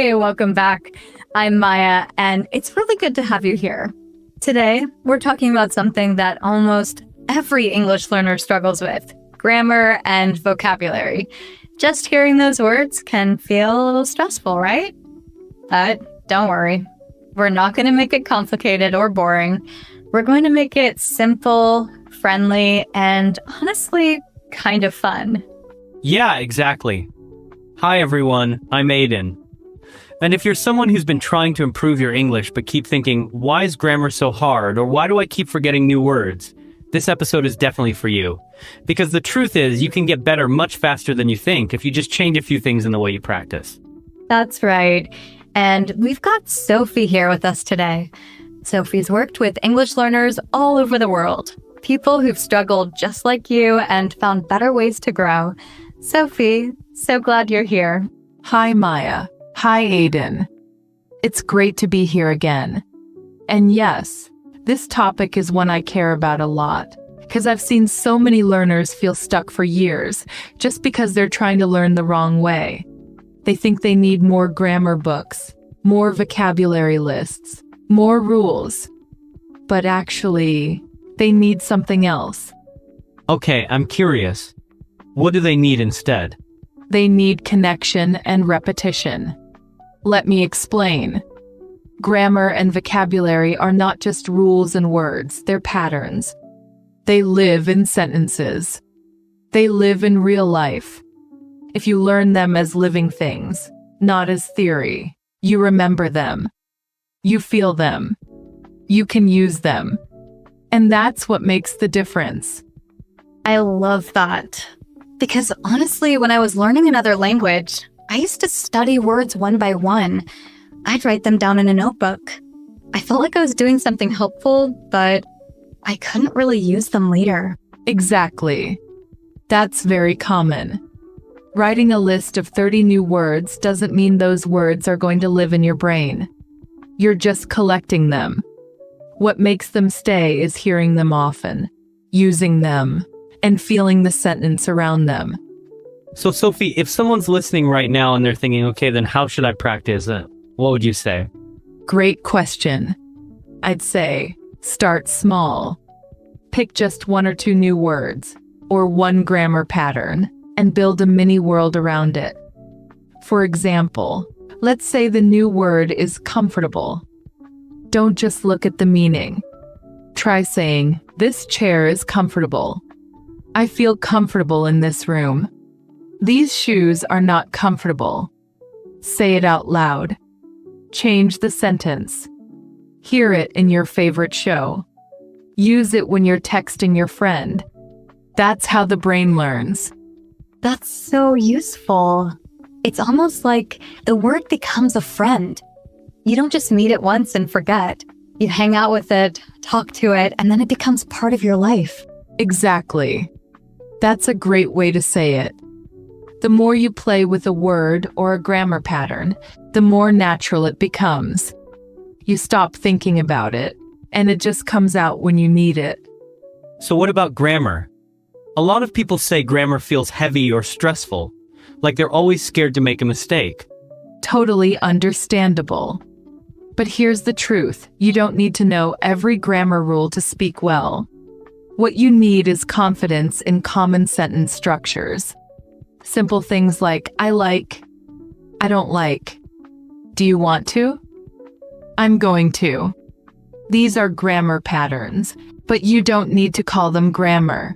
Hey, welcome back. I'm Maya, and it's really good to have you here. Today, we're talking about something that almost every English learner struggles with: grammar and vocabulary. Just hearing those words can feel a little stressful, right? But don't worry. We're not going to make it complicated or boring. We're going to make it simple, friendly, and honestly, kind of fun. Yeah, exactly. Hi everyone, I'm Aiden. And if you're someone who's been trying to improve your English but keep thinking, why is grammar so hard, or why do I keep forgetting new words? This episode is definitely for you. Because the truth is, you can get better much faster than you think if you just change a few things in the way you practice. That's right. And we've got Sophie here with us today. Sophie's worked with English learners all over the world. People who've struggled just like you and found better ways to grow. Sophie, so glad you're here. Hi, Maya. Hi, Aiden. It's great to be here again. And yes, this topic is one I care about a lot, because I've seen so many learners feel stuck for years just because they're trying to learn the wrong way. They think they need more grammar books, more vocabulary lists, more rules. But actually, they need something else. Okay, I'm curious. What do they need instead? They need connection and repetition. Let me explain. Grammar and vocabulary are not just rules and words, they're patterns. They live in sentences. They live in real life. If you learn them as living things, not as theory, you remember them. You feel them. You can use them. And that's what makes the difference. I love that. Because honestly, when I was learning another language, I used to study words one by one. I'd write them down in a notebook. I felt like I was doing something helpful, but I couldn't really use them later. Exactly. That's very common. Writing a list of 30 new words doesn't mean those words are going to live in your brain. You're just collecting them. What makes them stay is hearing them often, using them, and feeling the sentence around them. So Sophie, if someone's listening right now and they're thinking, okay, then how should I practice it? What would you say? Great question. I'd say, start small. Pick just one or two new words, or one grammar pattern, and build a mini world around it. For example, let's say the new word is comfortable. Don't just look at the meaning. Try saying, this chair is comfortable. I feel comfortable in this room. These shoes are not comfortable. Say it out loud. Change the sentence. Hear it in your favorite show. Use it when you're texting your friend. That's how the brain learns. That's so useful. It's almost like the word becomes a friend. You don't just meet it once and forget. You hang out with it, talk to it, and then it becomes part of your life. Exactly. That's a great way to say it. The more you play with a word or a grammar pattern, the more natural it becomes. You stop thinking about it, and it just comes out when you need it. So what about grammar? A lot of people say grammar feels heavy or stressful, like they're always scared to make a mistake. Totally understandable. But here's the truth. You don't need to know every grammar rule to speak well. What you need is confidence in common sentence structures. Simple things like, I like, I don't like. Do you want to? I'm going to. These are grammar patterns, but you don't need to call them grammar.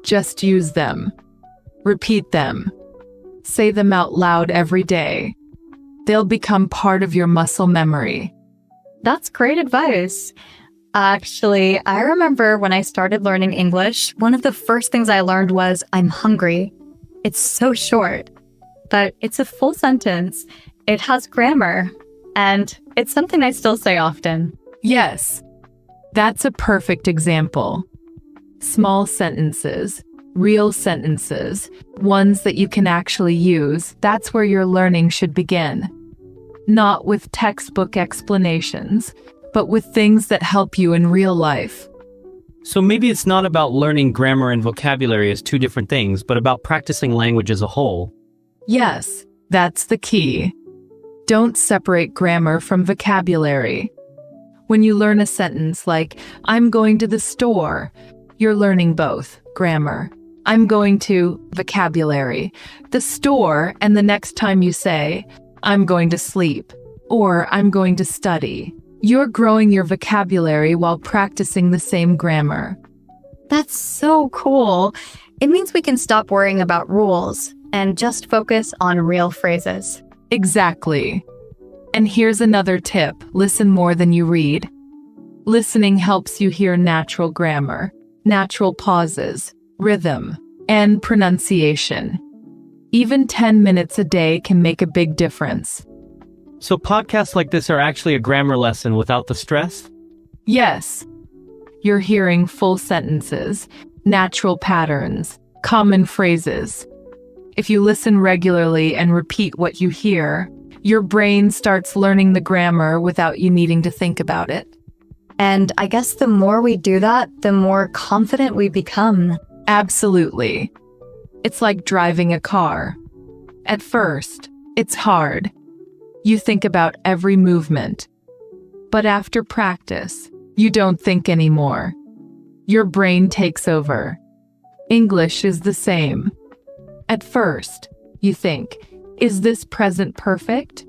Just use them. Repeat them. Say them out loud every day. They'll become part of your muscle memory. That's great advice. Actually, I remember when I started learning English, one of the first things I learned was, I'm hungry. It's so short, but it's a full sentence. It has grammar, and it's something I still say often. Yes, that's a perfect example. Small sentences, real sentences, ones that you can actually use, that's where your learning should begin. Not with textbook explanations, but with things that help you in real life. So maybe it's not about learning grammar and vocabulary as two different things, but about practicing language as a whole. Yes, that's the key. Don't separate grammar from vocabulary. When you learn a sentence like, I'm going to the store, you're learning both grammar. I'm going to vocabulary, the store, and the next time you say, I'm going to sleep, or I'm going to study. You're growing your vocabulary while practicing the same grammar. That's so cool. It means we can stop worrying about rules and just focus on real phrases. Exactly. And here's another tip: listen more than you read. Listening helps you hear natural grammar, natural pauses, rhythm, and pronunciation. Even 10 minutes a day can make a big difference. So podcasts like this are actually a grammar lesson without the stress? Yes. You're hearing full sentences, natural patterns, common phrases. If you listen regularly and repeat what you hear, your brain starts learning the grammar without you needing to think about it. And I guess the more we do that, the more confident we become. Absolutely. It's like driving a car. At first, it's hard. You think about every movement. But after practice, you don't think anymore. Your brain takes over. English is the same. At first, you think, is this present perfect?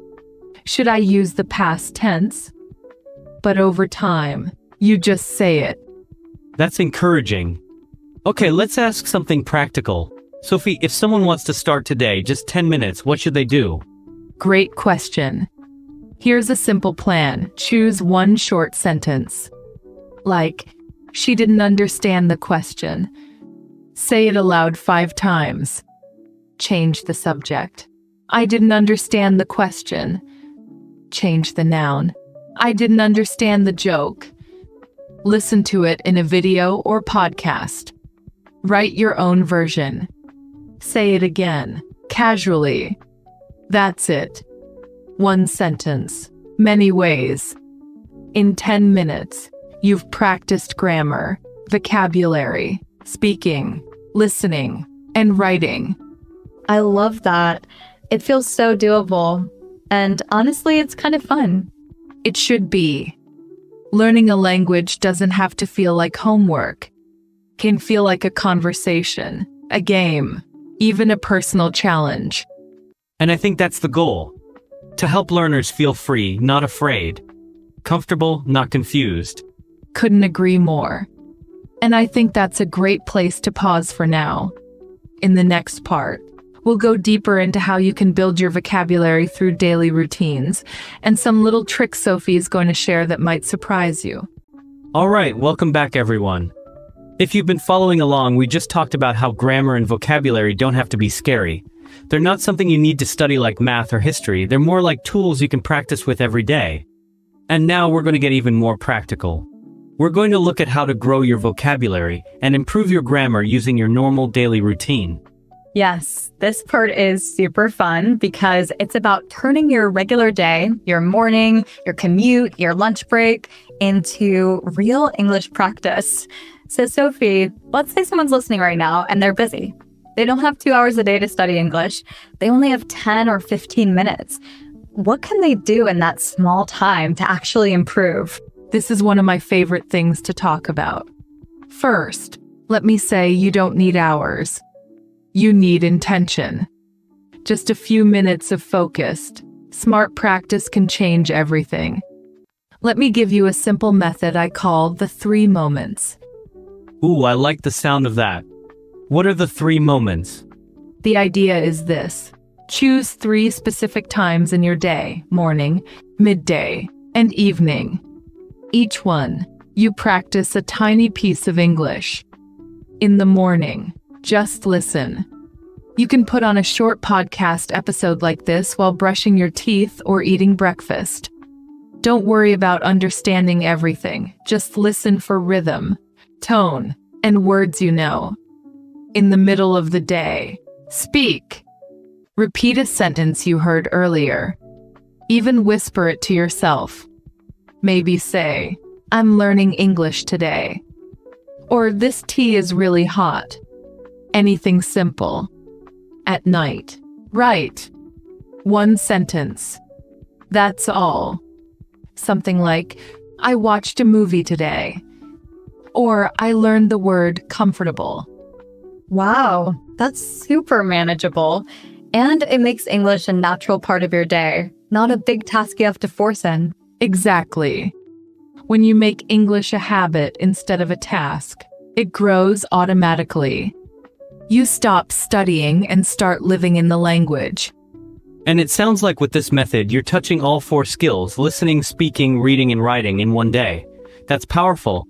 Should I use the past tense? But over time, you just say it. That's encouraging. Okay, let's ask something practical. Sophie, if someone wants to start today, just 10 minutes, what should they do? Great question. Here's a simple plan. Choose one short sentence. Like, she didn't understand the question. Say it aloud 5 times. Change the subject. I didn't understand the question. Change the noun. I didn't understand the joke. Listen to it in a video or podcast. Write your own version. Say it again, casually. That's it. One sentence, many ways. In 10 minutes, you've practiced grammar, vocabulary, speaking, listening, and writing. I love that. It feels so doable. And honestly, it's kind of fun. It should be. Learning a language doesn't have to feel like homework. It can feel like a conversation, a game, even a personal challenge. And I think that's the goal. To help learners feel free, not afraid. Comfortable, not confused. Couldn't agree more. And I think that's a great place to pause for now. In the next part, we'll go deeper into how you can build your vocabulary through daily routines, and some little tricks Sophie is going to share that might surprise you. All right, welcome back everyone. If you've been following along, we just talked about how grammar and vocabulary don't have to be scary. They're not something you need to study like math or history. They're more like tools you can practice with every day. And now we're going to get even more practical. We're going to look at how to grow your vocabulary and improve your grammar using your normal daily routine. Yes, this part is super fun because it's about turning your regular day, your morning, your commute, your lunch break into real English practice. So Sophie, let's say someone's listening right now and they're busy. They don't have 2 hours a day to study English. They only have 10 or 15 minutes. What can they do in that small time to actually improve? This is one of my favorite things to talk about. First, let me say you don't need hours. You need intention. Just a few minutes of focused, smart practice can change everything. Let me give you a simple method I call the 3 moments. Ooh, I like the sound of that. What are the 3 moments? The idea is this. Choose 3 specific times in your day: morning, midday, and evening. Each one, you practice a tiny piece of English. In the morning, just listen. You can put on a short podcast episode like this while brushing your teeth or eating breakfast. Don't worry about understanding everything. Just listen for rhythm, tone, and words you know. In the middle of the day, speak. Repeat a sentence you heard earlier. Even whisper it to yourself. Maybe say, I'm learning English today. Or this tea is really hot. Anything simple. At night, write 1 sentence. That's all. Something like, I watched a movie today. Or I learned the word comfortable. Wow, that's super manageable. And it makes English a natural part of your day, not a big task you have to force in. Exactly. When you make English a habit instead of a task, it grows automatically. You stop studying and start living in the language. And it sounds like with this method, you're touching all 4 skills: listening, speaking, reading, and writing in one day. That's powerful.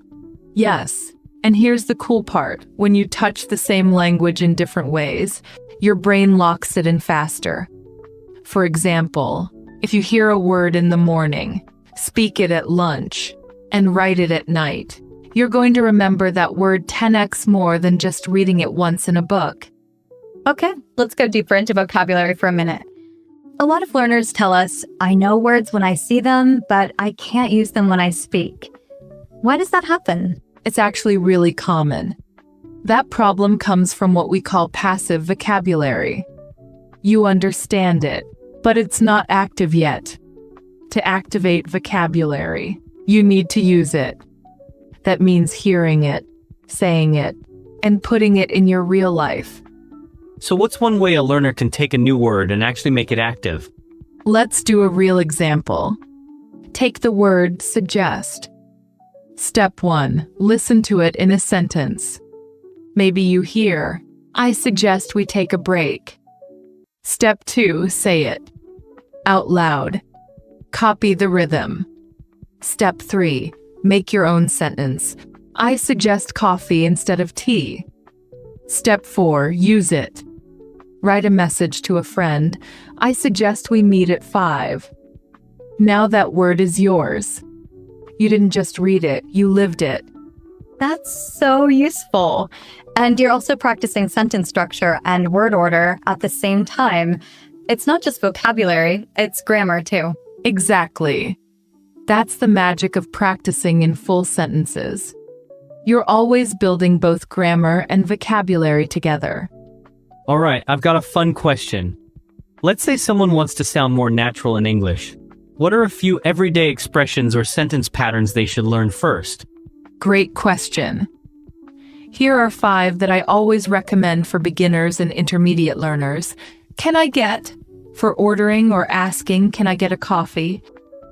Yes. And here's the cool part. When you touch the same language in different ways, your brain locks it in faster. For example, if you hear a word in the morning, speak it at lunch, and write it at night, you're going to remember that word 10x more than just reading it once in a book. Okay, let's go deeper into vocabulary for a minute. A lot of learners tell us, I know words when I see them, but I can't use them when I speak. Why does that happen? It's actually really common. That problem comes from what we call passive vocabulary. You understand it, but it's not active yet. To activate vocabulary, you need to use it. That means hearing it, saying it, and putting it in your real life. So what's one way a learner can take a new word and actually make it active? Let's do a real example. Take the word suggest. Step 1, listen to it in a sentence. Maybe you hear, I suggest we take a break. Step 2, say it out loud. Copy the rhythm. Step 3, make your own sentence. I suggest coffee instead of tea. Step 4, use it. Write a message to a friend. I suggest we meet at 5. Now that word is yours. You didn't just read it, you lived it. That's so useful. And you're also practicing sentence structure and word order at the same time. It's not just vocabulary, it's grammar too. Exactly. That's the magic of practicing in full sentences. You're always building both grammar and vocabulary together. All right, I've got a fun question. Let's say someone wants to sound more natural in English. What are a few everyday expressions or sentence patterns they should learn first? Great question. Here are 5 that I always recommend for beginners and intermediate learners. Can I get? For ordering or asking, can I get a coffee?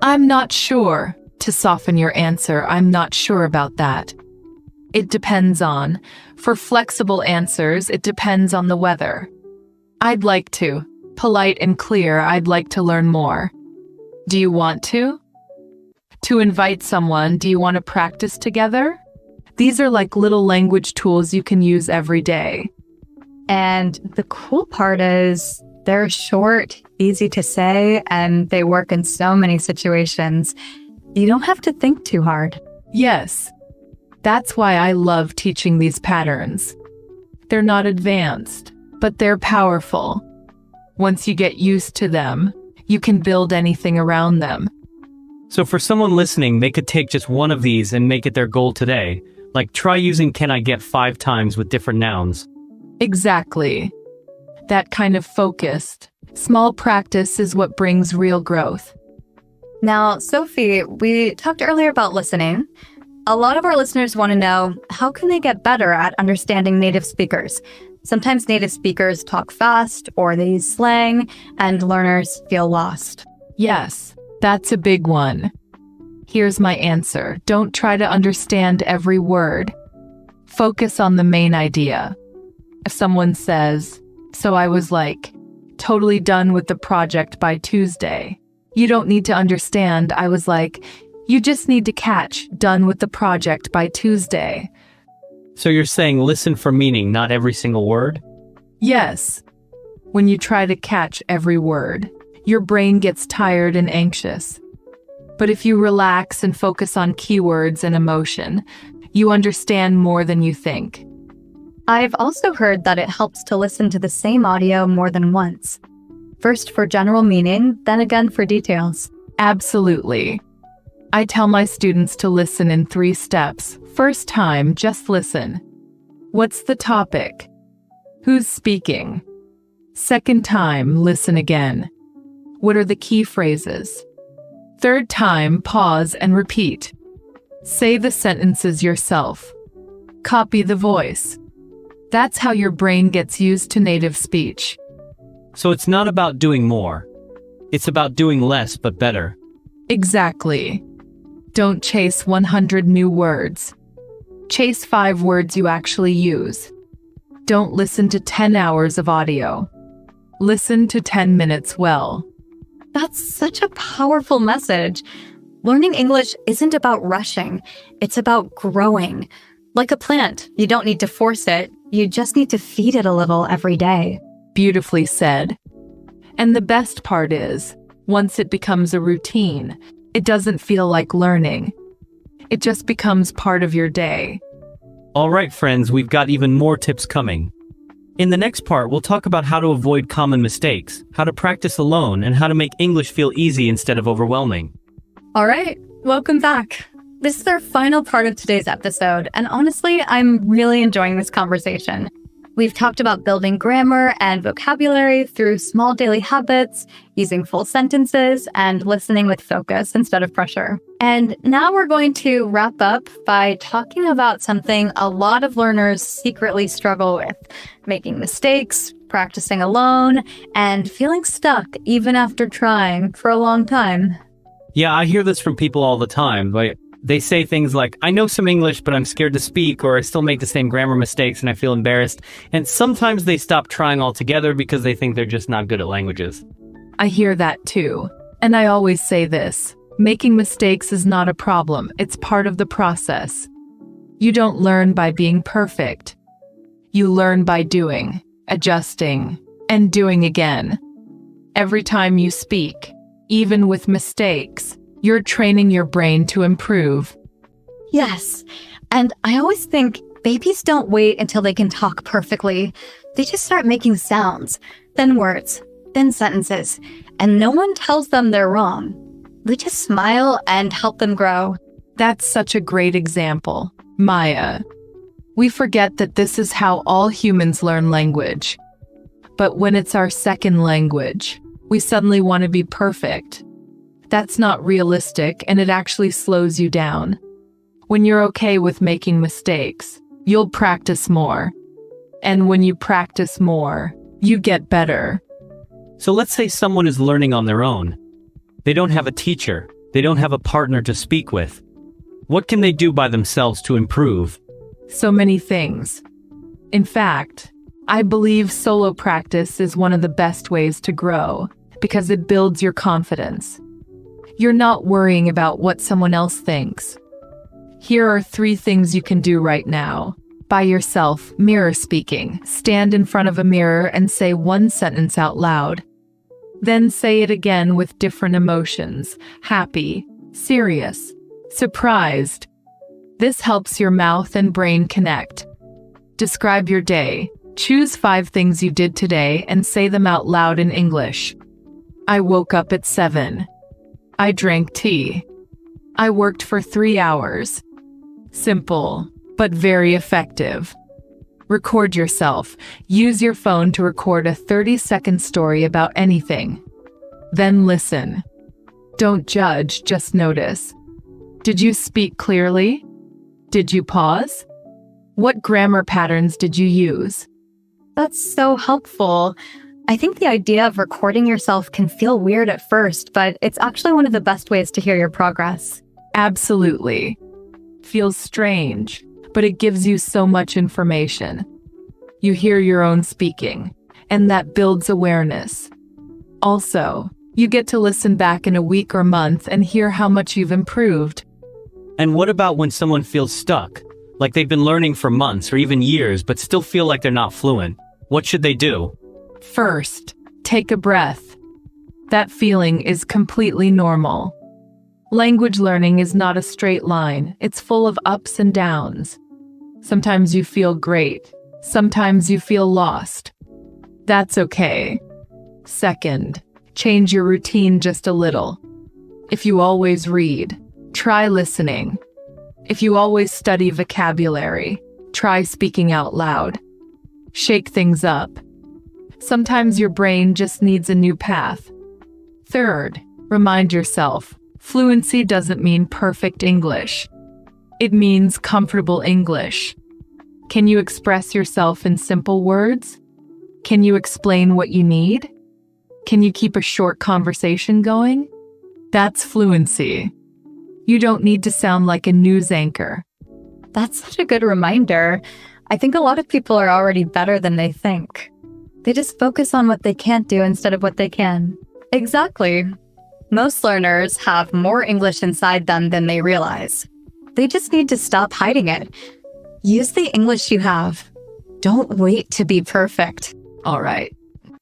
I'm not sure. To soften your answer, I'm not sure about that. It depends on. For flexible answers, it depends on the weather. I'd like to. Polite and clear, I'd like to learn more. Do you want to? To invite someone, do you want to practice together? These are like little language tools you can use every day. And the cool part is they're short, easy to say, and they work in so many situations. You don't have to think too hard. Yes. That's why I love teaching these patterns. They're not advanced, but they're powerful. Once you get used to them, you can build anything around them. So for someone listening, they could take just one of these and make it their goal today. Like try using can I get 5 times with different nouns. Exactly. That kind of focused, small practice is what brings real growth. Now, Sophie, we talked earlier about listening. A lot of our listeners want to know, how can they get better at understanding native speakers? Sometimes native speakers talk fast or they use slang, and learners feel lost. Yes, that's a big one. Here's my answer. Don't try to understand every word. Focus on the main idea. If someone says, so I was like, totally done with the project by Tuesday. You don't need to understand, I was like, you just need to catch, done with the project by Tuesday. So you're saying listen for meaning, not every single word? Yes. When you try to catch every word, your brain gets tired and anxious. But if you relax and focus on keywords and emotion, you understand more than you think. I've also heard that it helps to listen to the same audio more than once. First for general meaning, then again for details. Absolutely. I tell my students to listen in 3 steps. First time, just listen. What's the topic? Who's speaking? Second time, listen again. What are the key phrases? Third time, pause and repeat. Say the sentences yourself. Copy the voice. That's how your brain gets used to native speech. So it's not about doing more. It's about doing less but better. Exactly. Don't chase 100 new words. Chase 5 words you actually use. Don't listen to 10 hours of audio. Listen to 10 minutes well. That's such a powerful message. Learning English isn't about rushing. It's about growing. Like a plant, you don't need to force it. You just need to feed it a little every day. Beautifully said. And the best part is, once it becomes a routine, it doesn't feel like learning. It just becomes part of your day. All right, friends, we've got even more tips coming. In the next part, we'll talk about how to avoid common mistakes, how to practice alone, and how to make English feel easy instead of overwhelming. All right, welcome back. This is our final part of today's episode, and honestly, I'm really enjoying this conversation. We've talked about building grammar and vocabulary through small daily habits, using full sentences, and listening with focus instead of pressure. And now we're going to wrap up by talking about something a lot of learners secretly struggle with: making mistakes, practicing alone, and feeling stuck even after trying for a long time. Yeah, I hear this from people all the time. They say things like, I know some English, but I'm scared to speak, or I still make the same grammar mistakes and I feel embarrassed. And sometimes they stop trying altogether because they think they're just not good at languages. I hear that too. And I always say this: making mistakes is not a problem. It's part of the process. You don't learn by being perfect. You learn by doing, adjusting, and doing again. Every time you speak, even with mistakes, you're training your brain to improve. Yes, and I always think babies don't wait until they can talk perfectly. They just start making sounds, then words, then sentences, and no one tells them they're wrong. We just smile and help them grow. That's such a great example, Maya. We forget that this is how all humans learn language. But when it's our second language, we suddenly want to be perfect. That's not realistic, and it actually slows you down. When you're okay with making mistakes, you'll practice more. And when you practice more, you get better. So let's say someone is learning on their own. They don't have a teacher. They don't have a partner to speak with. What can they do by themselves to improve? So many things. In fact, I believe solo practice is one of the best ways to grow because it builds your confidence. You're not worrying about what someone else thinks. Here are 3 things you can do right now. By yourself, mirror speaking. Stand in front of a mirror and say 1 sentence out loud. Then say it again with different emotions: happy, serious, surprised. This helps your mouth and brain connect. Describe your day. Choose 5 things you did today and say them out loud in English. I woke up at 7. I drank tea. I worked for 3 hours. Simple, but very effective. Record yourself. Use your phone to record a 30-second story about anything. Then listen. Don't judge, just notice. Did you speak clearly? Did you pause? What grammar patterns did you use? That's so helpful. I think the idea of recording yourself can feel weird at first, but it's actually one of the best ways to hear your progress. Absolutely. Feels strange, but it gives you so much information. You hear your own speaking, and that builds awareness. Also, you get to listen back in a week or month and hear how much you've improved. And what about when someone feels stuck? Like they've been learning for months or even years, but still feel like they're not fluent. What should they do? First, take a breath. That feeling is completely normal. Language learning is not a straight line. It's full of ups and downs. Sometimes you feel great. Sometimes you feel lost. That's okay. Second, change your routine just a little. If you always read, try listening. If you always study vocabulary, try speaking out loud. Shake things up. Sometimes your brain just needs a new path. Third, remind yourself, Fluency doesn't mean perfect English. It means comfortable English. Can you express yourself in simple words? Can you explain what you need? Can you keep a short conversation going? That's fluency. You don't need to sound like a news anchor. That's such a good reminder. I think a lot of people are already better than they think. They just focus on what they can't do instead of what they can. Exactly. Most learners have more English inside them than they realize. They just need to stop hiding it. Use the English you have. Don't wait to be perfect. All right,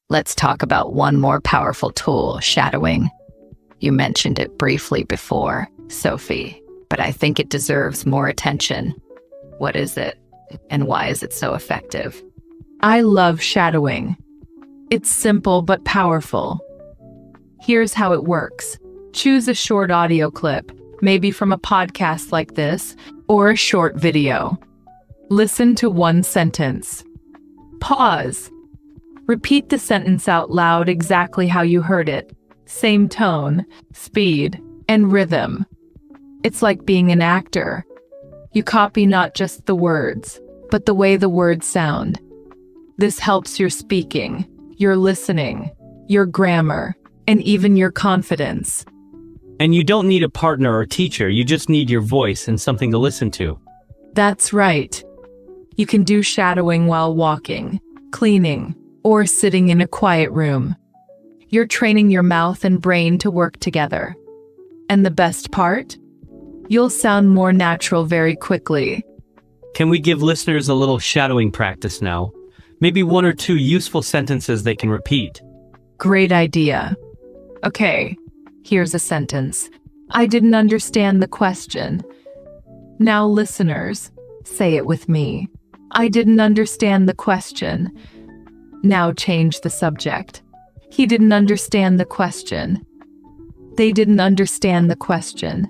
let's talk about one more powerful tool, shadowing. You mentioned it briefly before, Sophie, but I think it deserves more attention. What is it, and why is it so effective? I love shadowing. It's simple but powerful. Here's how it works. Choose a short audio clip, maybe from a podcast like this, or a short video. Listen to one sentence. Pause. Repeat the sentence out loud exactly how you heard it. Same tone, speed, and rhythm. It's like being an actor. You copy not just the words, but the way the words sound. This helps your speaking, your listening, your grammar, and even your confidence. And you don't need a partner or teacher, you just need your voice and something to listen to. That's right. You can do shadowing while walking, cleaning, or sitting in a quiet room. You're training your mouth and brain to work together. And the best part? You'll sound more natural very quickly. Can we give listeners a little shadowing practice now? Maybe one or two useful sentences they can repeat. Great idea. Okay, here's a sentence. I didn't understand the question. Now, listeners, say it with me. I didn't understand the question. Now change the subject. He didn't understand the question. They didn't understand the question.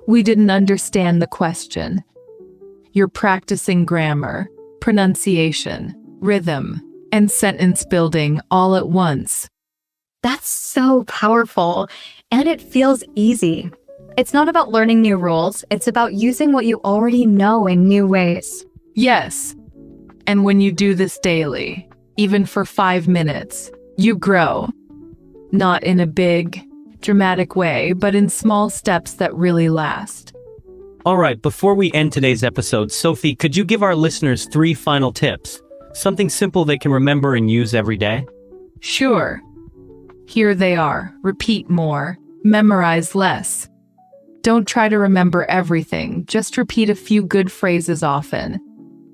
We didn't understand the question. You're practicing grammar, pronunciation, rhythm, and sentence building all at once. That's so powerful, and it feels easy. It's not about learning new rules, it's about using what you already know in new ways. Yes. And when you do this daily, even for 5 minutes, you grow. Not in a big, dramatic way, but in small steps that really last. All right, before we end today's episode, Sophie, could you give our listeners 3 final tips? Something simple they can remember and use every day? Sure. Here they are. Repeat more. Memorize less. Don't try to remember everything. Just repeat a few good phrases often.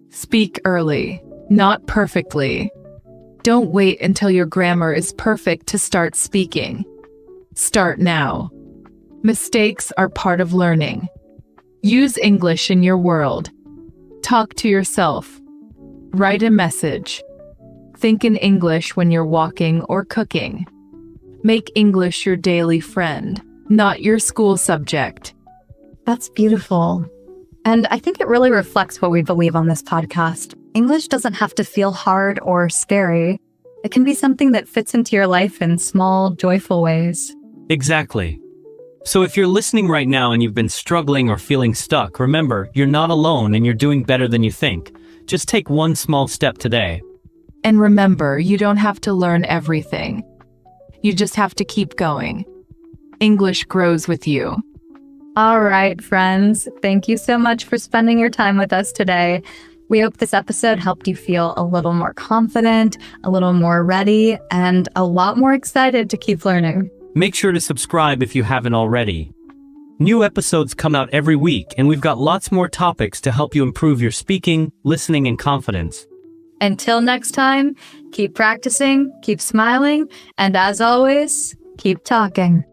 Speak early, not perfectly. Don't wait until your grammar is perfect to start speaking. Start now. Mistakes are part of learning. Use English in your world. Talk to yourself. Write a message. Think in English when you're walking or cooking. Make English your daily friend, not your school subject. That's beautiful. And I think it really reflects what we believe on this podcast. English doesn't have to feel hard or scary. It can be something that fits into your life in small, joyful ways. Exactly. So if you're listening right now and you've been struggling or feeling stuck, remember, you're not alone and you're doing better than you think. Just take one small step today. And remember, you don't have to learn everything. You just have to keep going. English grows with you. All right, friends. Thank you so much for spending your time with us today. We hope this episode helped you feel a little more confident, a little more ready, and a lot more excited to keep learning. Make sure to subscribe if you haven't already. New episodes come out every week, and we've got lots more topics to help you improve your speaking, listening, and confidence. Until next time, keep practicing, keep smiling, and as always, keep talking.